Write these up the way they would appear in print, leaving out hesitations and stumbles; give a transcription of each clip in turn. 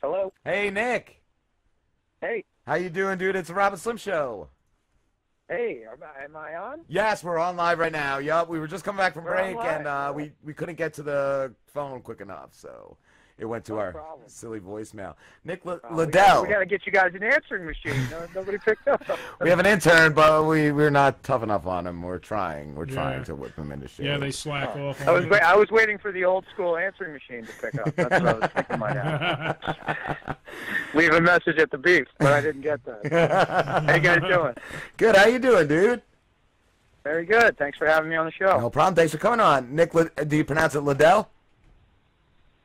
Hello. Hey, Nick. Hey. How you doing, dude? It's the Rob and Slim Show. Hey, am I on? Yes, we're on live right now. Yup, we were just coming back from We're break, on and live. we couldn't get to the phone quick enough, so it went to No our problem. silly voicemail. Nick We Leidl. got to get you guys an answering machine. Nobody picked up. We have an intern, but we're not tough enough on him. We're trying. We're trying to whip him into shape. Yeah, they slack off. I was waiting for the old school answering machine to pick up. That's what I was thinking right now. Leave a message at the beef, but I didn't get that. How you guys doing? Good. How you doing, dude? Very good. Thanks for having me on the show. No problem. Thanks for coming on. Nick, do you pronounce it Leidl?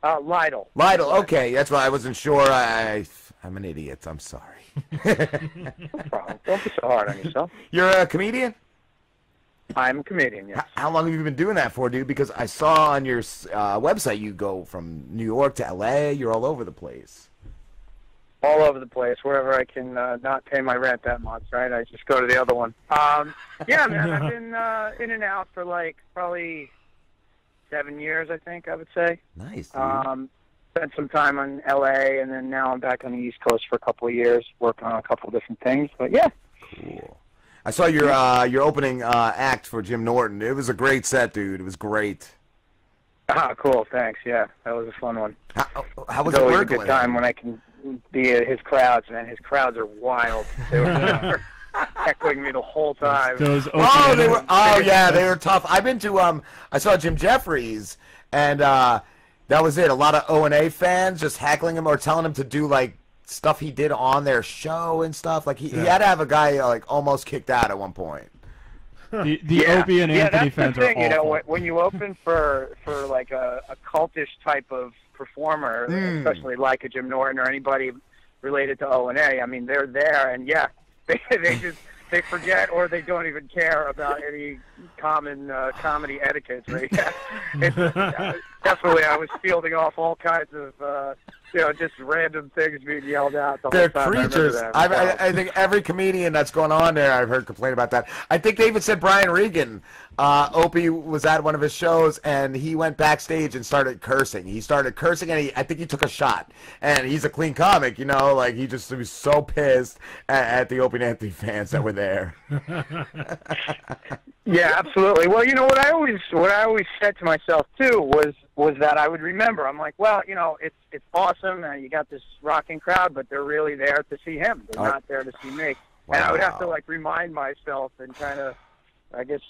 Leidl. Leidl. Okay, that's why I wasn't sure. I'm an idiot. I'm sorry. No problem. Don't be so hard on yourself. You're a comedian? I'm a comedian, yes. How long have you been doing that for, dude? Because I saw on your website you go from New York to L.A. You're all over the place. All over the place, wherever I can not pay my rent that month, right? I just go to the other one. Yeah, man, I've been in and out for like probably 7 years, I think I would say. Nice, dude. Spent some time in L.A., and then now I'm back on the East Coast for a couple of years, working on a couple of different things. But yeah. Cool. I saw your opening act for Jim Norton. It was a great set, dude. It was great. Ah, cool. Thanks. Yeah, that was a fun one. How was it's it always working? a good time when I can be at his crowds, man. His crowds are wild. They were heckling me the whole time. Yeah, they were tough. I've been to I saw Jim Jeffries, and that was it. A lot of O&A fans just heckling him or telling him to do like stuff he did on their show and stuff. Like he had to have a guy like almost kicked out at one point. The Opie and Anthony fans are awful. You know, when you open for like a cultish type of performer, especially like a Jim Norton or anybody related to O&A, I mean, they're there, and yeah, they forget or they don't even care about any common comedy etiquette. Right? Definitely, I was fielding off all kinds of just random things being yelled out. They're creatures. I think every comedian that's going on there, I've heard complain about that. I think they even said Brian Regan, Opie was at one of his shows, and he went backstage and started cursing. He started cursing, and I think he took a shot. And he's a clean comic, like he was so pissed at the Opie and Anthony fans that were there. Yeah, absolutely. Well, what I always said to myself too was that I would remember. I'm like, well, it's awesome. You got this rocking crowd, but they're really there to see him. They're not there to see me. Wow. And I would have to like remind myself and kind of, I guess,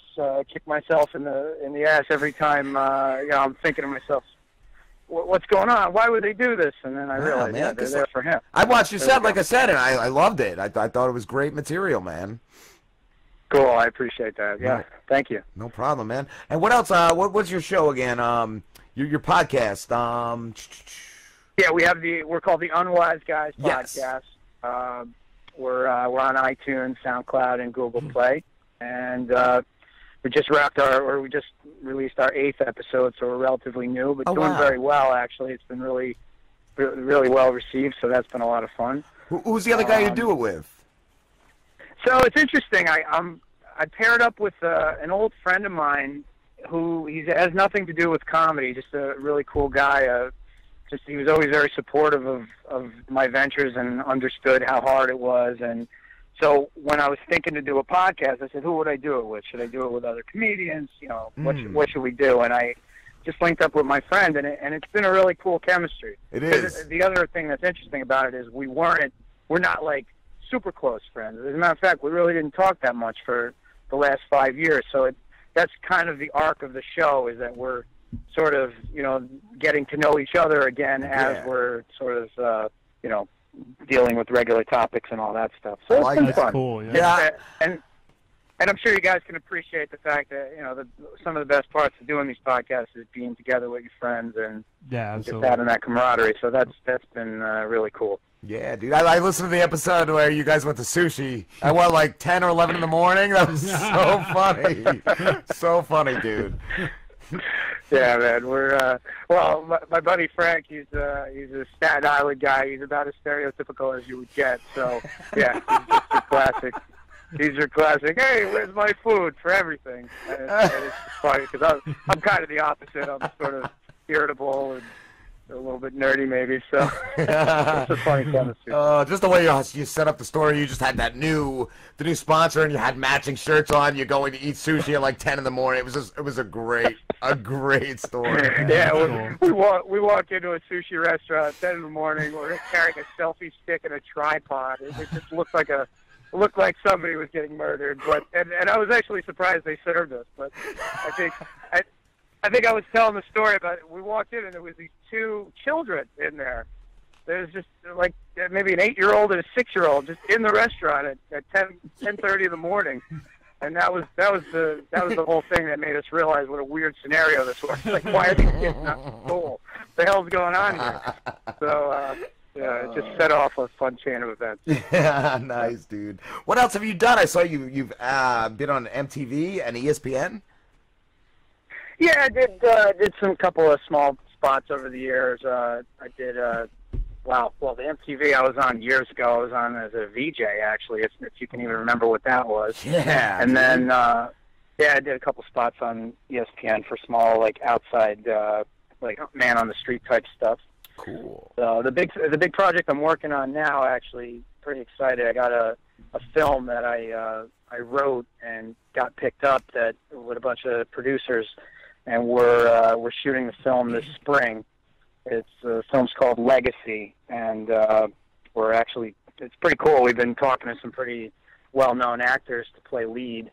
kick myself in the ass every time. I'm thinking to myself, what's going on? Why would they do this? And then I realized, they're there for him. I watched your set, like I said, and I loved it. I thought it was great material, man. Cool, I appreciate that. Yeah, thank you. No problem, man. And what else? What's your show again? Your podcast. Yeah, we're called the Unwise Guys Podcast. Yes. We're on iTunes, SoundCloud, and Google Play, and we just released our 8th episode, so we're relatively new, but doing very well. Actually, it's been really, really well received, so that's been a lot of fun. Who's the other guy you do it with? So it's interesting. I paired up with an old friend of mine who has nothing to do with comedy. Just a really cool guy. He was always very supportive of my ventures and understood how hard it was. And so when I was thinking to do a podcast, I said, who would I do it with? Should I do it with other comedians? What should we do? And I just linked up with my friend, and it's been a really cool chemistry. It is. The other thing that's interesting about it is we're not like super close friends. As a matter of fact, we really didn't talk that much for the last 5 years. So that's kind of the arc of the show, is that we're sort of, getting to know each other again as we're sort of, dealing with regular topics and all that stuff. So it's been fun. Cool, yeah. And I'm sure you guys can appreciate the fact that, some of the best parts of doing these podcasts is being together with your friends and just having that camaraderie. So that's been really cool. Yeah, dude. I listened to the episode where you guys went to sushi. I went like 10 or 11 in the morning. That was so funny. So funny, dude. Yeah, man. We're my buddy Frank. He's a Staten Island guy. He's about as stereotypical as you would get. So yeah, he's just a classic. He's your classic. Hey, where's my food for everything? And it's funny because I'm kind of the opposite. I'm sort of irritable and a little bit nerdy maybe. So it's a funny kind of sushi. Just the way you set up the story, you just had the new sponsor, and you had matching shirts on. You're going to eat sushi at like 10 in the morning. It was a great story. Yeah, we walked into a sushi restaurant at 10 in the morning. We're carrying a selfie stick and a tripod. It just looked like somebody was getting murdered. But and I was actually surprised they served us. But I think I was telling the story about it. We walked in and there was these two children in there. There was just like maybe an 8-year-old and a 6-year-old just in the restaurant at 10:30 in the morning. And that was the whole thing that made us realize what a weird scenario this was. Like, why are these kids not in school? What the hell's going on here? So yeah, it just set off a fun chain of events. Yeah, nice, dude. What else have you done? I saw you've been on MTV and ESPN. Yeah, I did some couple of small spots over the years. I did the MTV I was on years ago. I was on as a VJ, actually, if you can even remember what that was. Yeah. And then I did a couple spots on ESPN for small, like outside, like man on the street type stuff. Cool. So the big project I'm working on now, actually, pretty excited. I got a film that I wrote and got picked up with a bunch of producers. And we're shooting the film this spring. The film's called Legacy, and it's pretty cool. We've been talking to some pretty well-known actors to play lead,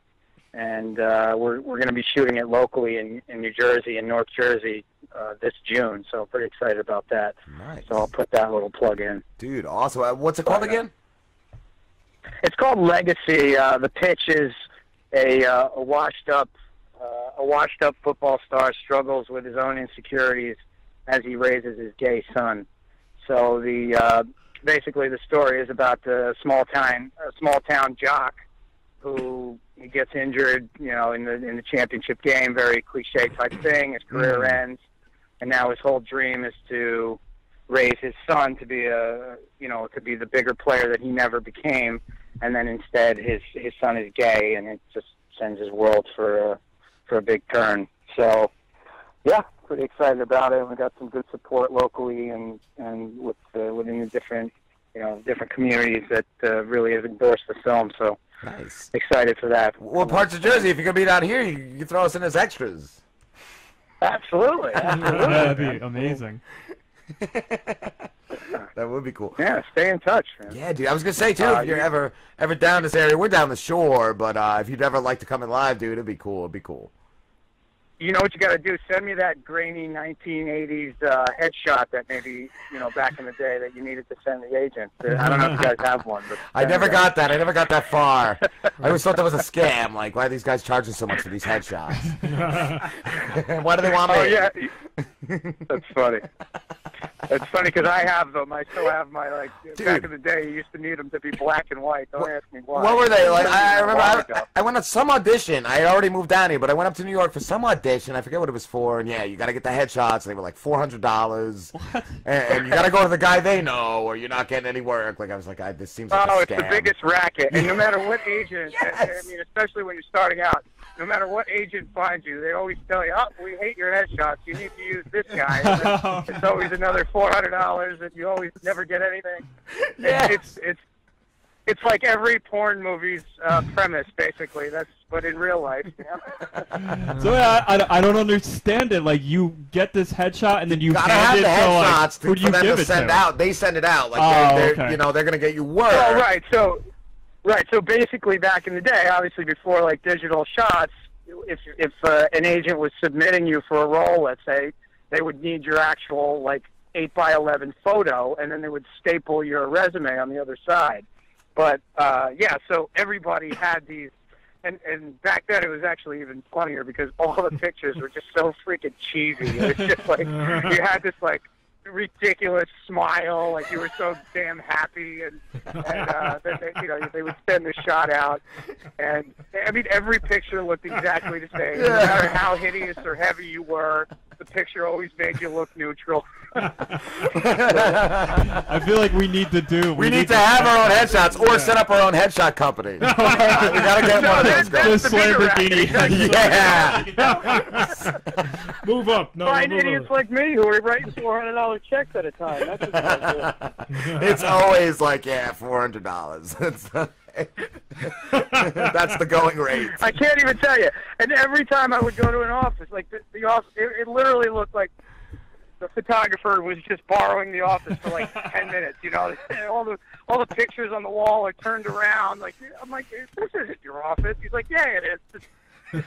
and we're going to be shooting it locally in New Jersey and North Jersey this June. So pretty excited about that. Nice. So I'll put that little plug in. Dude, awesome. What's it called again? It's called Legacy. The pitch is a washed up football star struggles with his own insecurities as he raises his gay son. So basically the story is about a small town jock who he gets injured, in the championship game, very cliche type thing. His career ends, and now his whole dream is to raise his son to be to be the bigger player that he never became. And then instead his son is gay, and it just sends his world for a big turn. So, yeah, pretty excited about it. We got some good support locally and within the different communities that really have endorsed the film. So, nice. Excited for that. What parts of Jersey? If you're gonna be down here, you can throw us in as extras. Absolutely. That'd be amazing. That would be cool. Yeah, stay in touch, man. Yeah, dude. I was gonna say too, if you're ever down this area, we're down the shore, but if you'd ever like to come in live, dude, it'd be cool. It'd be cool. You know what you got to do? Send me that grainy 1980s headshot that maybe back in the day that you needed to send the agent. I don't know if you guys have one, but I never got that. I never got that far. I always thought that was a scam. Like, why are these guys charging so much for these headshots? Why do they want me? Oh yeah, that's funny. It's funny because I have them. I still have my Dude. Back in the day, you used to need them to be black and white. Don't ask me why. What were they like? I remember I went on some audition. I had already moved down here, but I went up to New York for some audition. I forget what it was for. And yeah, you got to get the headshots. They were like $400, and you got to go to the guy they know, or you're not getting any work. Like I was like, this seems like a scam. It's the biggest racket, and no matter what agent, Yes. I mean, especially when you're starting out, no matter what agent finds you, they always tell you, "Oh, we hate your headshots. You need to use this guy." And it's always another $400, and you always never get anything. Yes. It's like every porn movie's premise, basically. But in real life. So I don't understand it. Like, you get this headshot and then you gotta hand have it the headshots who do you for them give to it send to? out. They send it out. Like Okay. they're gonna get you work. Oh, right. So basically, back in the day, obviously before digital shots, if an agent was submitting you for a role, let's say, they would need your actual 8x11 photo, and then they would staple your resume on the other side. But so everybody had these, and back then it was actually even funnier because all the pictures were just so freaking cheesy. It was just you had this ridiculous smile, like you were so damn happy, and they would send the shot out, and I mean every picture looked exactly the same. No matter how hideous or heavy you were, the picture always made you look neutral. I feel like we need to have our own headshots or set up our own headshot company. We gotta get one of those guys. This Lamborghini. Yeah. Move up. No, find move idiots up. like me who are writing $400 checks at a time. That's what I do. It's always like, yeah, $400. That's the going rate. I can't even tell you. And every time I would go to an office, like the office, it literally looked like the photographer was just borrowing the office for like 10 minutes. You know, all the pictures on the wall are turned around. Like I'm like, this isn't your office. He's like, yeah, it is. Just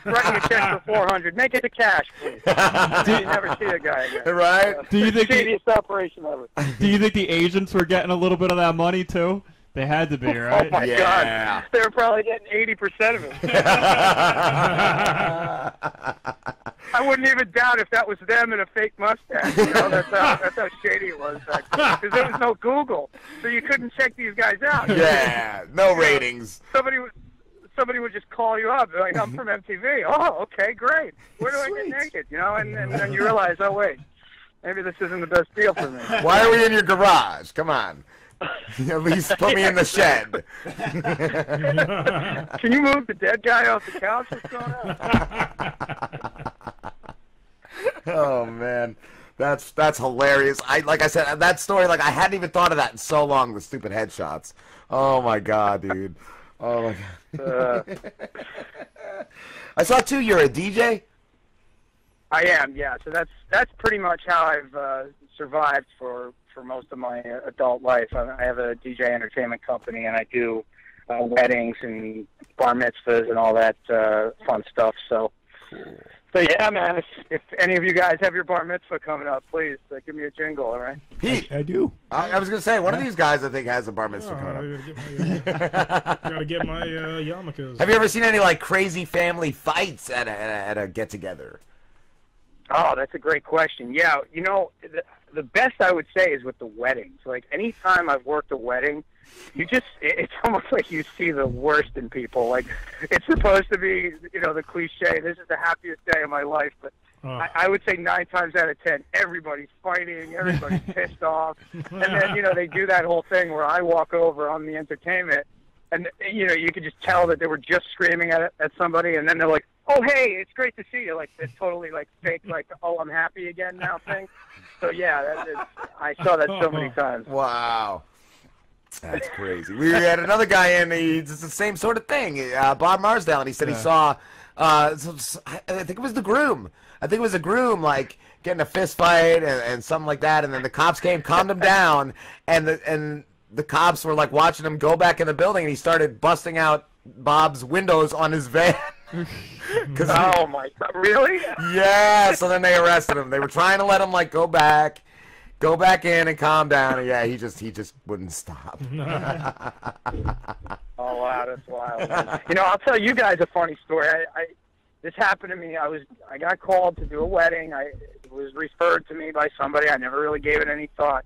writing a check for $400. Make it to cash, please. You never see a guy again. Right? Do you think shadiest operation ever? Do you think the agents were getting a little bit of that money too? They had to be, right? Oh my God, they were probably getting 80% of it. I wouldn't even doubt if that was them in a fake mustache. You know, that's how shady it was back then. Because there was no Google, so you couldn't check these guys out. Yeah, no ratings. Somebody would just call you up, like, I'm from MTV. Oh, okay, great. Where do I get naked? You know, and then you realize, oh wait, maybe this isn't the best deal for me. Why are we in your garage? Come on. At least put me in the shed. Can you move the dead guy off the couch? What's going on? Oh man, that's hilarious. Like I said, that story, like I hadn't even thought of that in so long. The stupid headshots. Oh my God, dude. Oh my God. I saw too. You're a DJ. I am, yeah. So that's pretty much how I've survived for most of my adult life. I have a DJ entertainment company, and I do weddings and bar mitzvahs and all that fun stuff. So yeah, man. If any of you guys have your bar mitzvah coming up, please give me a jingle, all right? Pete, I do. I was gonna say one of these guys I think has a bar mitzvah coming up. Gotta get my yarmulkes. Have you ever seen any like crazy family fights at a get together? Oh, that's a great question. Yeah, you know, the best I would say is with the weddings. Like, anytime I've worked a wedding, it's almost like you see the worst in people. Like, it's supposed to be, you know, the cliche, this is the happiest day of my life, but I would say 9 times out of 10, everybody's fighting, everybody's pissed off, and then, you know, they do that whole thing where I walk over on the entertainment, and, you know, you could just tell that they were just screaming at somebody, and then they're like, oh, hey, it's great to see you. Like, it's totally, like, fake, like, oh, I'm happy again now thing. So, yeah, I saw that so many times. Wow. That's crazy. We had another guy in, it's the same sort of thing, Bob Marsdale, and he said he saw, I think it was the groom. I think it was a groom, like, getting a fist fight and something like that, and then the cops came, calmed him down, and the cops were, like, watching him go back in the building, and he started busting out Bob's windows on his van. Oh my God! Really? Yeah. So then they arrested him. They were trying to let him like go back in and calm down. And yeah, he just wouldn't stop. Oh wow, that's wild. You know, I'll tell you guys a funny story. This happened to me. I got called to do a wedding. It was referred to me by somebody. I never really gave it any thought.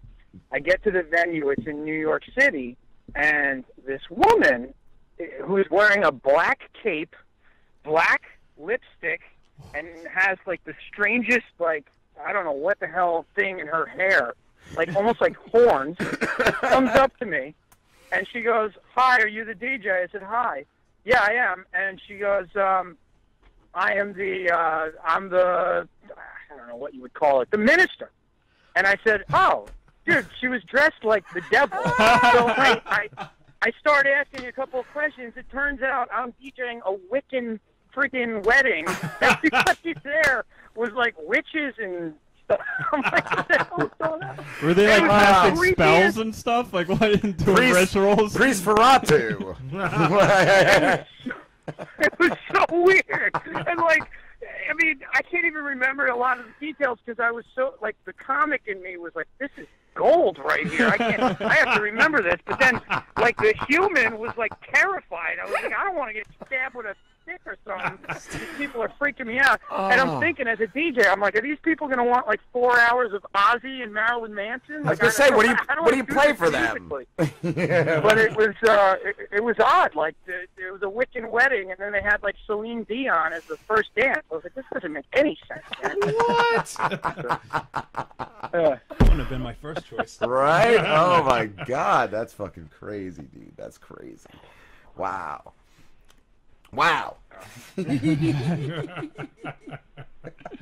I get to the venue. It's in New York City, and this woman who is wearing a black cape, black lipstick, and has like the strangest, like, I don't know what the hell thing in her hair, like almost like horns, comes up to me, and she goes, "Hi, are you the DJ?" I said, "Hi." "Yeah, I am." And she goes, I'm the, I don't know what you would call it, the minister. And I said, "Oh, dude," she was dressed like the devil. So I started asking a couple of questions. It turns out I'm DJing a Wiccan freaking wedding. Everybody there was like witches and stuff. I'm like, what the hell is going on? Were they like casting spells and stuff? Like what? Doing rituals? Priest Ferratu. It was so weird. And like, I mean, I can't even remember a lot of the details because I was so, like, the comic in me was like, this is gold right here. I have to remember this. But then, like, the human was, like, terrified. I was like, I don't want to get stabbed with a stick or something. These people are freaking me out. And I'm thinking, as a DJ, I'm like, are these people going to want, like, 4 hours of Ozzy and Marilyn Manson? Like, I was going to say, what do you play for them? Yeah. But it was odd. Like, it was a Wiccan wedding, and then they had, like, Celine Dion as the first dance. I was like, this doesn't make any sense, man. What? That wouldn't have been my first choice. Right? Oh, my God. That's fucking crazy, dude. That's crazy. Wow. Wow.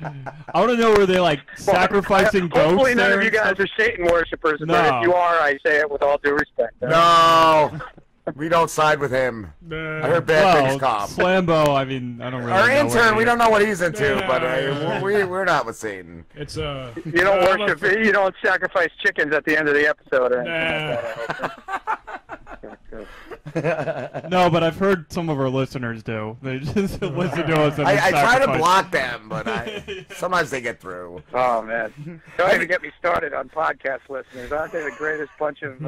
I want to know where they like sacrificing goats. Hopefully none there of you guys are Satan worshippers, No. but if you are, I say it with all due respect. No, we don't side with him. I heard bad things come. Slambo, I mean, I don't really Our know intern, what we don't know what he's into, Yeah, but yeah. we're not with Satan. It's You don't worship. You don't sacrifice chickens at the end of the episode or anything like that. No, but I've heard some of our listeners do. They just listen to us and I try to sacrifice. block them, but sometimes they get through. Oh man, don't even get me started on podcast listeners. Aren't they the greatest bunch of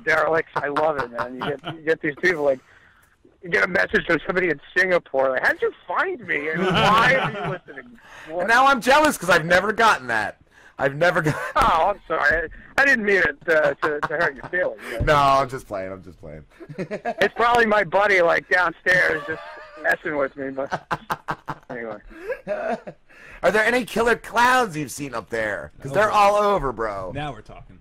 derelicts? I love it, man. You get these people like. You get a message from somebody in Singapore, like, how did you find me? And why are you listening? And now I'm jealous because I've never gotten that. I've never got. Oh, I'm sorry. I didn't mean it to hurt your feelings. No, I'm just playing. It's probably my buddy, like, downstairs just messing with me, but anyway. Are there any killer clowns you've seen up there? Because they're all over, bro. Now we're talking.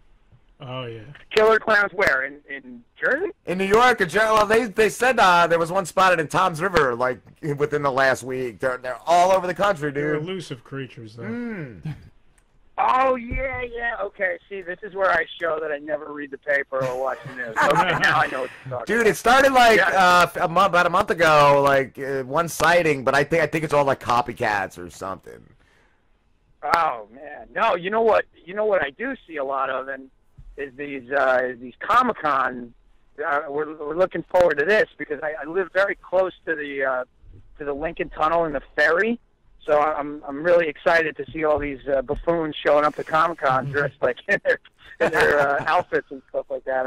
Oh, yeah. Killer clowns where? In Jersey? In New York, well, they said there was one spotted in Tom's River, like, within the last week. They're all over the country, They're dude. elusive creatures, though. Oh, yeah. Okay, see, this is where I show that I never read the paper or watch the news. Okay, now I know what you're talking Dude, about. it started like Yeah. about a month ago, like one sighting, but I think it's all like copycats or something. Oh, man. No, you know what I do see a lot of, and is these Comic-Con. We're looking forward to this because I live very close to the Lincoln Tunnel and the ferry, so I'm really excited to see all these buffoons showing up to Comic-Con dressed like in their outfits and stuff like that.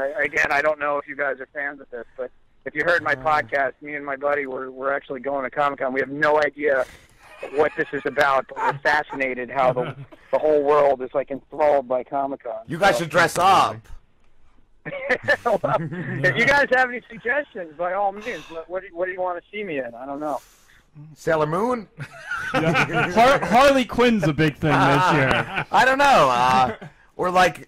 I don't know if you guys are fans of this, but if you heard my podcast, me and my buddy we're actually going to Comic-Con. We have no idea what this is about, but we're fascinated how the whole world is like enthralled by Comic-Con. You guys should dress up. Well, if you guys have any suggestions, by all means, what do you want to see me in? I don't know. Sailor Moon? Harley Quinn's a big thing this year. I don't know. Or like,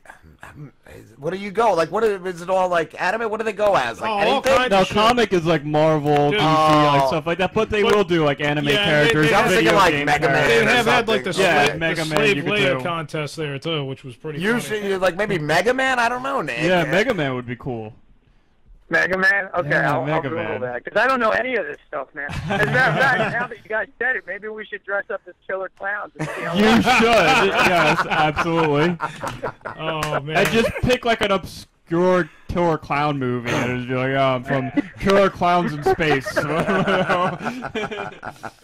what do you go? Like, is it all like anime? What do they go as? Like all anything? kinds No, of shit. comic is like Marvel, Dude. DC, like stuff like that, but they will do like anime Yeah, characters, they- I was thinking video like game Mega Man. characters. They have had like the something. Yeah, slave, Mega the Man slave you could Leia do. contest there too, which was pretty You funny. should like maybe Mega Man. I don't know, Nick. Yeah, Mega Man would be cool. Mega Man? Okay, Yeah, I'll Mega Google Man. that, because I don't know any of this stuff, man. As a matter of fact, now that you guys said it, maybe we should dress up as killer clowns and see how You should. Yes, absolutely. Oh man. And just pick like an obscure killer clown movie and just be like, I'm from Killer Clowns in Space.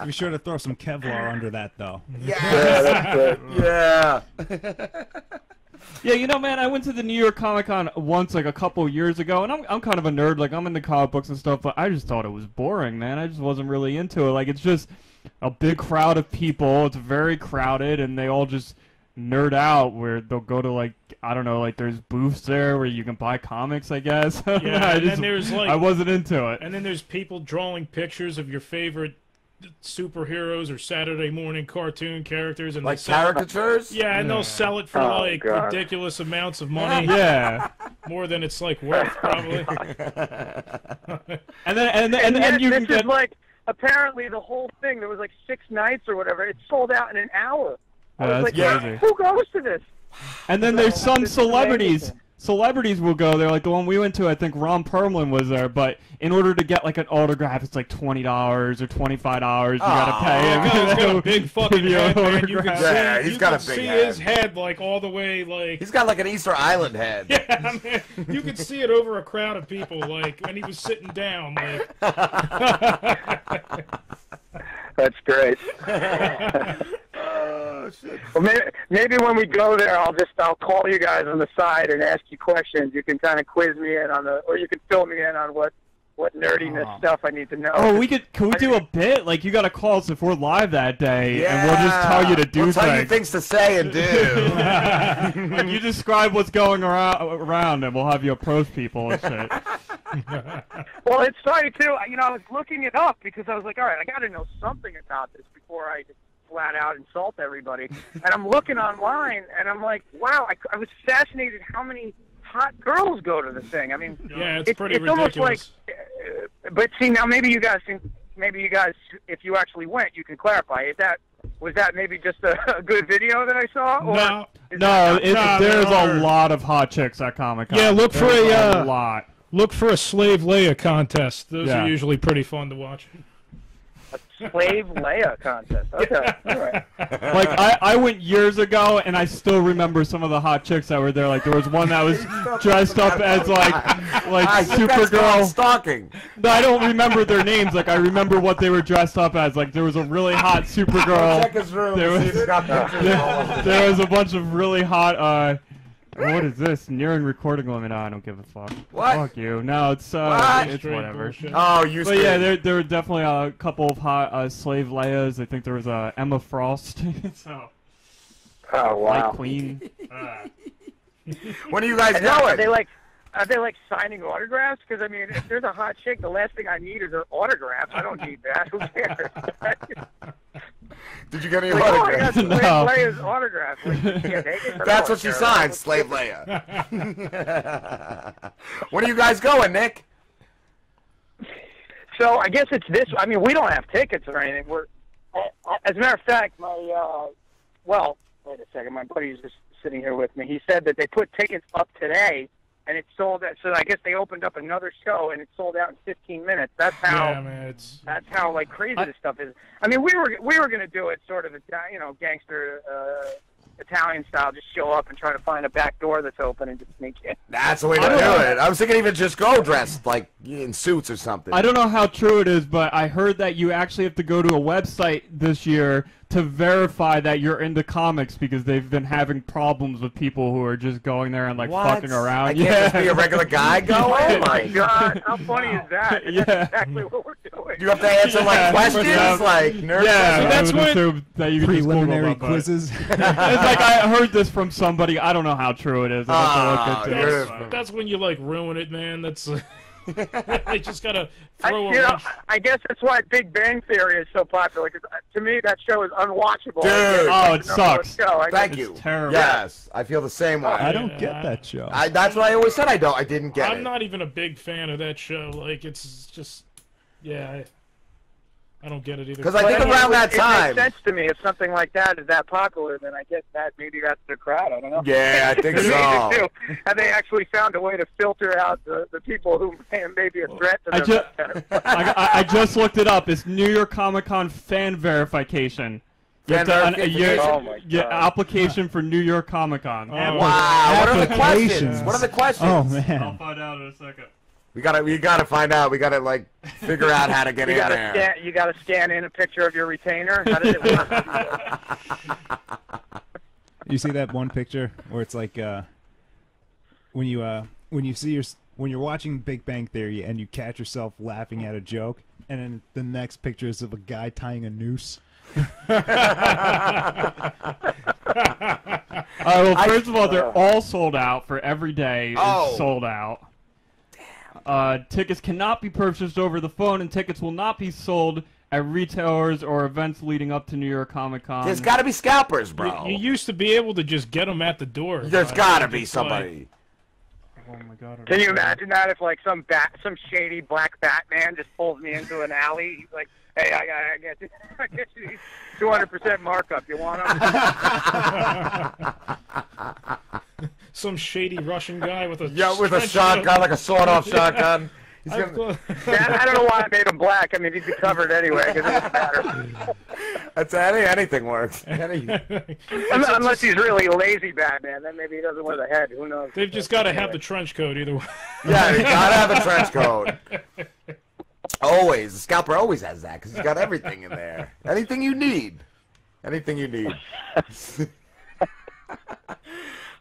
Be sure to throw some Kevlar under that, though. Yeah. Yeah, you know, man, I went to the New York Comic Con once, like a couple years ago, and I'm kind of a nerd. Like, I'm into comic books and stuff, but I just thought it was boring, man. I just wasn't really into it. Like, it's just a big crowd of people. It's very crowded, and they all just nerd out. Where they'll go to like, I don't know, like there's booths there where you can buy comics, I guess. Yeah, and then there's like I wasn't into it. And then there's people drawing pictures of your favorite superheroes or Saturday morning cartoon characters, and Like they sell it- caricatures? Yeah, and they'll sell it for Oh, like God. ridiculous amounts of money, Yeah, more than it's like worth probably. and then And you this can get is like, apparently the whole thing, there was like 6 nights or whatever, it sold out in an hour. I Yeah, was like, that's crazy. who goes to this? And then there's some This is celebrities. amazing. Celebrities will go there. Like the one we went to, I think Ron Perlman was there. But in order to get like an autograph, it's like $20 or $25. You gotta pay. He's got a big fucking head, man. You can see, Yeah, he's you got can a big see head. his head like all the way like. He's got like an Easter Island head. Yeah, man, you could see it over a crowd of people, like, and he was sitting down, like. That's great. Well, maybe when we go there, I'll call you guys on the side and ask you questions. You can kind of quiz me in on or you can fill me in on what nerdiness stuff I need to know. Oh, can we do a bit? Like you gotta call us if we're live that day, and we'll just tell you to do We'll tell you things. things to say and do. And you describe what's going around, and we'll have you approach people and shit. Well, it's funny too. I was looking it up because I was like, all right, I got to know something about this before I just flat out insult everybody. And I'm looking online, and I'm like, wow, I was fascinated how many hot girls go to the thing. I mean, Yeah, it's pretty almost like ridiculous. But see, now maybe you guys, if you actually went, you can clarify. Was that maybe just a good video that I saw? Or there's a lot of hot chicks at Comic-Con. Yeah, look for a lot. Look for a Slave Leia contest. Those are usually pretty fun to watch. A Slave Leia contest. Okay, all right. Like I went years ago, and I still remember some of the hot chicks that were there. Like there was one that was dressed up as like Supergirl. Stalking. No, I don't remember their names. Like I remember what they were dressed up as. Like there was a really hot Supergirl. Check his room. There was a bunch of really hot. What is this? Nearing recording limit. I don't give a fuck. What? Fuck you. No, it's Straight whatever. bullshit. Oh, you. But yeah, there were definitely a couple of hot Slave Leias. I think there was Emma Frost. So. Oh wow. Light Queen. When are you guys And going? Are they like signing autographs? Because I mean, if there's a hot chick, the last thing I need is her autograph. I don't need that. Who cares? Did you get any Like, oh, I autographs? got No. Slave Leia's autograph. Like, you can't take it? That's what she signed, Slave Leia. When are you guys going, Nick? So I guess it's this. I mean, we don't have tickets or anything. As a matter of fact, my wait a second. My buddy's just sitting here with me. He said that they put tickets up today, and it sold out. So I guess they opened up another show, and it sold out in 15 minutes. That's how. Yeah, man, That's how like crazy this stuff is. I mean, we were gonna do it sort of, gangster Italian style. Just show up and try to find a back door that's open and just sneak in. That's the way to do it. I was thinking even just go dressed like in suits or something. I don't know how true it is, but I heard that you actually have to go to a website this year to verify that you're into comics because they've been having problems with people who are just going there and like fucking around. I can't just be a regular guy going? Oh my God! How funny is that? Yeah. That's exactly what we're doing. You have to answer like questions, like nerd Yeah, questions. I would assume that you could just Google Preliminary them, but- quizzes. It's like I heard this from somebody. I don't know how true it is. I have to look into it. That's when you like ruin it, man. That's they just gotta throw a You know, lunch. I guess that's why Big Bang Theory is so popular. Because to me, that show is unwatchable. Dude. Oh, it sucks. Thank It's you. terrible. Yes, I feel the same way. I don't get that show. That's what I always said. I didn't get it. I'm not even a big fan of that show. Like, it's just, yeah, I don't get it either. Because I think around that It time. makes sense to me. If something like that is that popular, then I guess that maybe that's the crowd. I don't know. Yeah, I think so. Have they actually found a way to filter out the people who may be a threat to them? I just looked it up. It's New York Comic Con fan verification. Fan verification? Oh my God. Application for New York Comic Con. Wow. What are the questions? Applications. What are the questions? Oh I'll man. find out in a second. We gotta find out. We gotta like figure out how to get in there. You gotta scan in a picture of your retainer. How does it work? You see that one picture where it's like when you're watching Big Bang Theory and you catch yourself laughing at a joke, and then the next picture is of a guy tying a noose. Well, first of all, they're all sold out for every day. Oh. Is sold out. Tickets cannot be purchased over the phone, and tickets will not be sold at retailers or events leading up to New York Comic Con. There's got to be scalpers, bro. You used to be able to just get them at the door. There's got to be somebody. Oh my God! Can you imagine that if like some shady black Batman just pulls me into an alley? He's like, "Hey, I get you 200% markup. You want them?" Some shady Russian guy with a with a shotgun, like a sawed-off shotgun. He's I don't know why I made him black. I mean, he'd be covered anyway. Cause it doesn't matter. That's anything works. Unless he's really lazy Batman, then maybe he doesn't wear the head. Who knows? They've just got to have the trench coat either way. Yeah, you gotta have a trench coat. Always, the scalper always has that because he's got everything in there. Anything you need. Anything you need.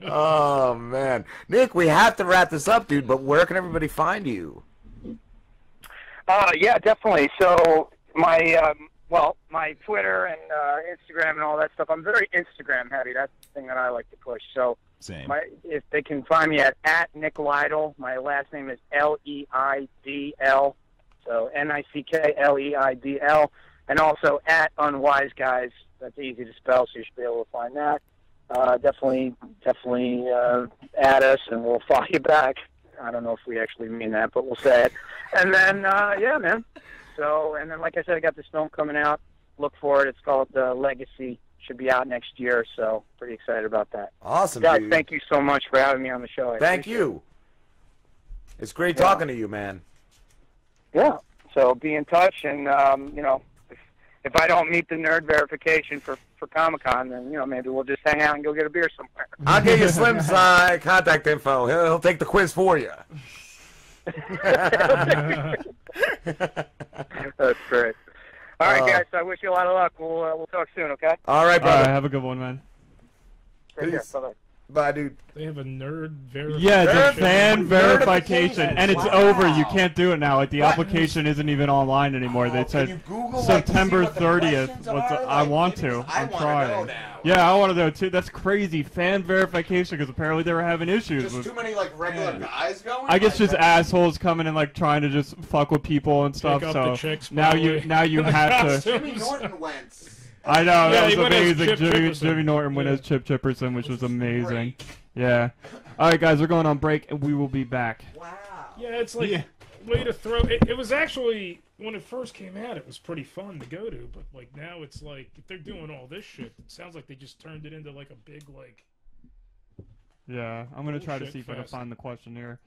Oh man, Nick, we have to wrap this up, dude. But where can everybody find you? Yeah, definitely. So my my Twitter and Instagram and all that stuff. I'm very Instagram heavy. That's the thing that I like to push. So Same. If they can find me at Nick Leidl. My last name is Leidl. So NickLeidl, and also at Unwise Guys. That's easy to spell, so you should be able to find that. Definitely add us, and we'll follow you back. I don't know if we actually mean that, but we'll say it. And then, yeah, man. So, and then, like I said, I got this film coming out. Look for it. It's called Legacy. Should be out next year, so pretty excited about that. Awesome, guys. dude. Thank you so much for having me on the show. Thank you. It's great talking to you, man. Yeah. So be in touch, and you know, if I don't meet the nerd verification for Comic-Con, then, you know, maybe we'll just hang out and go get a beer somewhere. I'll give you Slim's contact info. He'll take the quiz for you. That's great. All right, guys. So I wish you a lot of luck. We'll talk soon. Okay. All right, brother. All right, have a good one, man. Take care. Bye-bye. Bye, dude. They have a nerd verification. Yeah, it's a fan verification, and it's Wow. over. You can't do it now. Like, the application isn't even online anymore. They Can you said Google, September like, to see what the 30th. questions What's are? I Like, want maybe- to. I I'm wanna trying. know now. Yeah, I want to know too. That's crazy. Fan verification, because apparently they were having issues There's with. too many like regular guys going. I guess Like, just that's- assholes coming and like trying to just fuck with people and stuff. Pick up So the chicks, now probably. you have to. Jimmy Norton went. I know Yeah, that he was went as amazing. Chip Chipperson. Jimmy Norton went Yeah. as Chip Chipperson, which was amazing. Great. Yeah. All right, guys, we're going on break, and we will be back. Wow. Yeah, it's like way to throw. It was actually, when it first came out, it was pretty fun to go to. But like now, it's like if they're doing all this shit, it sounds like they just turned it into like a big like. Yeah, I'm gonna try to Bullshit see if I can fest. find the question here.